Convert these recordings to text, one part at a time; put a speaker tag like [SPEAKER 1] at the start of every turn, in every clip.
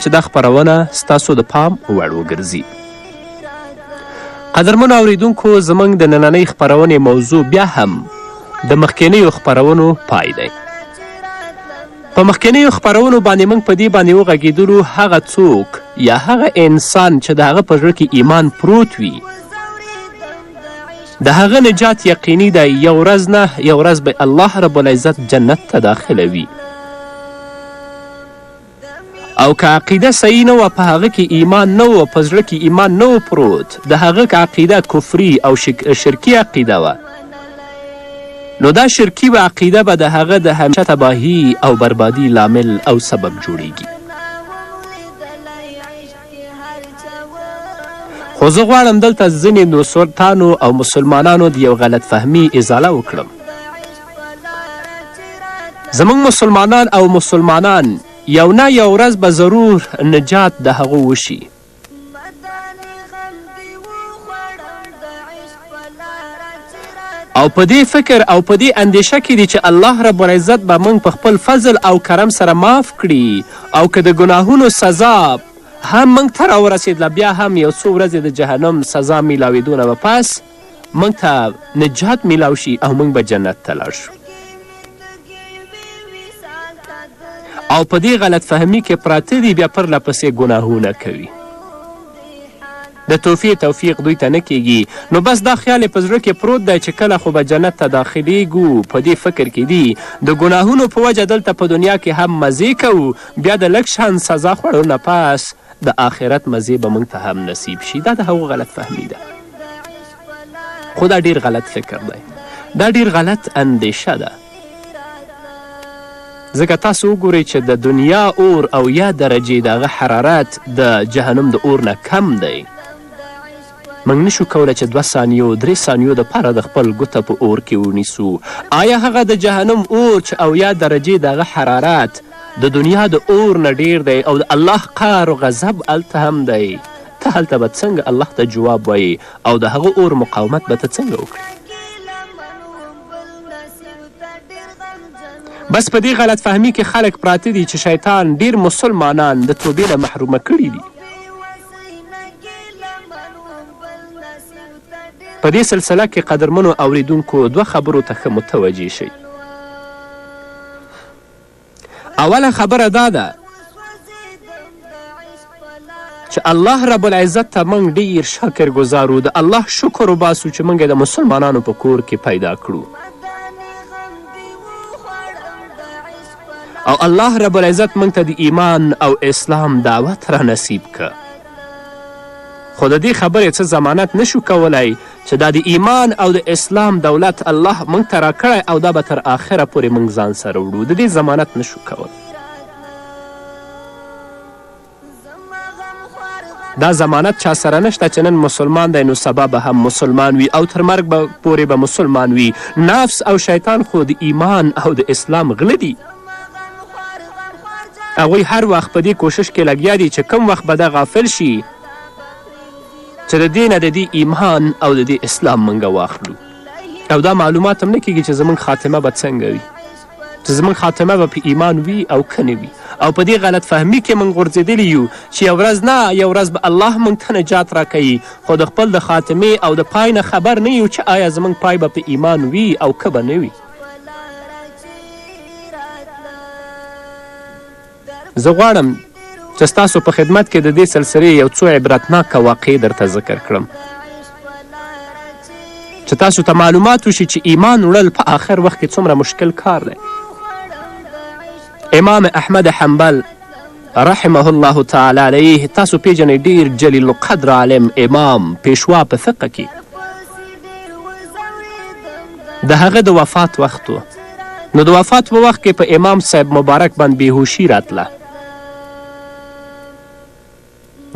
[SPEAKER 1] چې دا خپرونه ستاسو د پام وړ وګرځي. قدرمنو اوریدونکو، زموږ د نننۍ خپرونې موضوع بیا هم د مخکینیو خپرونو پای دی. په مخکینیو خپرونو باندې موږ په دې باندې وغږېدلو هغه څوک یا هغه انسان چې د هغه په زړه کې ایمان پروت وي، د هغه نجات یقیني دی. یو ورځ نه یو ورځ به الله رب العزت جنت ته داخلوي. او که عقیده صحیح نه وه، په هغه کې ایمان نه و، په زړه کې ایمان نه و پروت، د هغه که عقیده کفري او شرکي عقیده وه، نو دا شرکي و عقیده به د هغه د همیشه تباهي او بربادي لامل او سبب جوړیږي. خو زه غواړم دلته ځینې نوسلطانو او مسلمانانو د یو غلط فهمي ازاله وکړم. زموږ مسلمانان او مسلمانان یو نه یو ورځ به ضرور نجات د هغو وشي. او په دې فکر او په دې اندیشه کې دي چې الله رب العزت به موږ په خپل فضل او کرم سره معاف کړي، او که د ګناهونو سزا هم موږ ته راورسېدله، بیا هم یو څو ورځې د جهنم سزا میلاوېدو نه به پس موږ ته نجات میلاو شي او موږ به جنت ته لاړ شو. او په دې غلط فهمي کې پراته دي، بیا پرله پسې ګناهونه کوي. د توفیق دوی ته نه کیږي. نو بس دا خیال یې په زړه کې پروت دی چې کله خو به جنت ته داخلیږو، په دې فکر کې دي د ګناهونو په وجه دلته په دنیا کې هم مزې کوو، بیا د لږ شان سزا خوړو نه پس د آخرت مزې به موږ ته هم نصیب شي. دا د هغو غلط فهمي ده. خو دا ډیر غلط فکر دی، دا ډیر غلط اندیشه ده. ځکه تاسو وګورئ چې د دنیا اور او یا درجې د هغه حرارت د جهنم د اور نه کم دی. موږ نشو کولی چې 2 ثانیو 3 ثانیو دپاره د خپل ګوته په اور کې ونیسو. آیا هغه د جهنم اور چې او یا درجې د هغه حرارت د دنیا د اور نه ډیر دی او د الله قهر و غضب هلته هم دی، ته هلته به څنګه الله ته جواب وایي او د هغه اور مقاومت به ته څنګه وکړي؟ بس په دې غلط فهمي کې خلک پراته دي چې شیطان ډیر مسلمانان د توبې نه محرومه کړي دي. په دې سلسله کې قدرمنو اوریدونکو 2 خبرو ته ښه متوجه شئ. اوله خبره دا ده چې الله رب العزت ته موږ ډیر شکر ګزارو، د الله شکر وباسو چې موږ د مسلمانانو په کور کې پیدا کړو. او الله رب العزت موږ ته د ایمان او اسلام دعوت را نصیب که. خو د دې خبرې څه ضمانت نشو کولی چې دا د ایمان او د اسلام دولت الله موږ ته راکړی او دا به تر آخره پورې موږ ځان سره وړو. د دې ضمانت نشو کولی. دا ضمانت چا سره نشته چې نن مسلمان دی نو سبا به هم مسلمان وي او تر مرګ پورې به مسلمان وي. نفس او شیطان خو د ایمان او د اسلام غله دي. هغوی هر وخت په دې کوشش کې لګیا دي چې کم وخت به دا غافل شي چې د دې نه د دې ایمان او د دې اسلام موږ واخلو. او دا معلومات هم نه کیږي چې زموږ خاتمه به څنګه وي، چې زموږ خاتمه به په ایمان وي او که نه وي. او په دې غلط فهمي کې موږ غورځېدلي یو چې یو ورځ نه یو ورځ به الله موږ ته نجات راکوي، خو د خپل د خاتمې او د پای نه خبر نه یو چې آیا زموږ پای به په ایمان وي او که به نه وي. زه غواړم چې ستاسو په خدمت کې د دې سلسلې یو څو عبرتناکه واقعې درته ذکر کړم چې تاسو ته معلومات وشي چې ایمان وړل په آخر وخت کې څومره مشکل کار دی. امام احمد حنبل رحمه الله تعالی علیه، تاسو پیژنئ ډیر جلیل القدر عالم، امام، پیشوا په فقه کې. د هغه د وفات وخت و. نو د وفات په وخت کې په امام صاحب مبارک باندې بېهوشي راتله.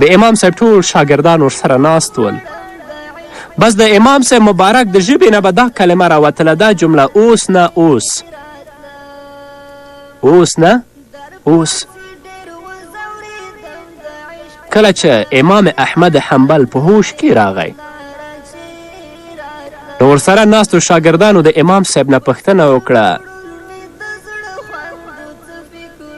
[SPEAKER 1] د امام صاحب ټول شاګردان ورسره ناست ول. بس د امام صاحب مبارک د ژبې نه به دا کلمه راوتله، دا جمله، اوس نه اوس، اوس نه اوس. کله چې امام احمد حنبل په هوش کې راغی نو ورسره ناستو شاګردانو د امام صاحب نه پوښتنه وکړه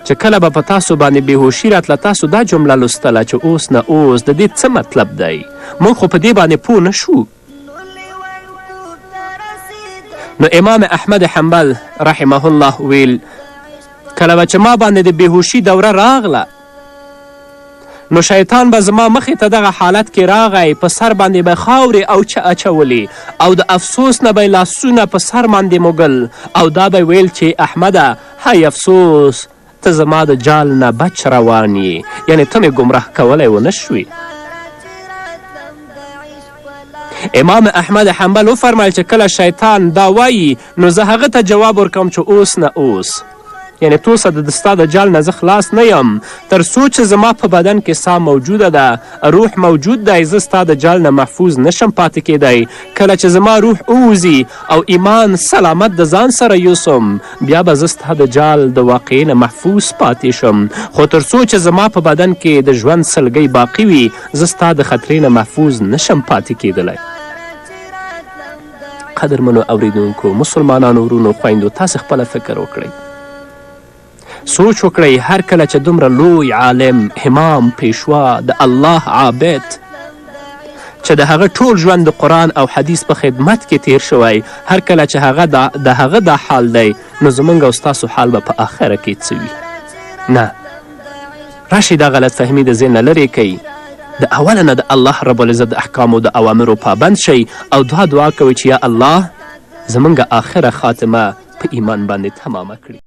[SPEAKER 1] چې کله به په تاسو باندې بېهوشي راتله تاسو دا جمله لوستله چې اوس نه اوس د دې څه مطلب دی موږ خو په دې باندې پوه نه شو. نو امام احمد حنبل رحمه الله ویل کله به چې ما باندې د بېهوشي دوره راغله نو شیطان به زما مخې ته دغه حالت کې راغی، په سر باندې به خاورې اوچه اچولې او د افسوس نه به یې لاسونه په سر باندې موږل او دا به ویل چې احمده های افسوس ته زما د جال نه بچ روان یې، یعنې ته مې ګمراه کولی ونه شوې. امام احمد حنبل وفرمیل چې کله شیطان دا وایي نو زه هغه ته جواب ورکوم چې اوس نه اوس، یعنې توسه د ستا د جال نه زه خلاص نه یم تر څو چې زما په بدن کې سا موجوده ده، روح موجود دی، زه ستا د جال نه محفوظ نشم پاتې کیدی. کله چې زما روح ووځي او ایمان سلامت د ځان سره یوسم بیا به زه ستا د جال د واقعې نه محفوظ پاتې شم، خو تر څو چې زما په بدن کې د ژوند سلګۍ باقي وي زه ستا د خطرې نه محفوظ نشم پاتې کیدلی. قدرمنو اوریدونکو، مسلمانانو ورونو، خویندو، تاسې خپله فکر وکړئ، سوچ وکړئ هر کله چې دومره لوی عالم، امام، پیشوا، د الله عابد چې د هغه ټول ژوند د قرآن او حدیث په خدمت کې تیر شوی، هر کله چې د هغه دا حال دی نو زموږ او ستاسو حال به په آخره کې څه وي؟ نه، راشئ دا غلط فهمي د ذهن نه لرې کوئ، د اوله نه د الله رب العزت د احکامو د اوامرو پابند شئ او دعا کوئ چې یا الله زموږ آخره خاتمه په ایمان باندې تمامه کړي.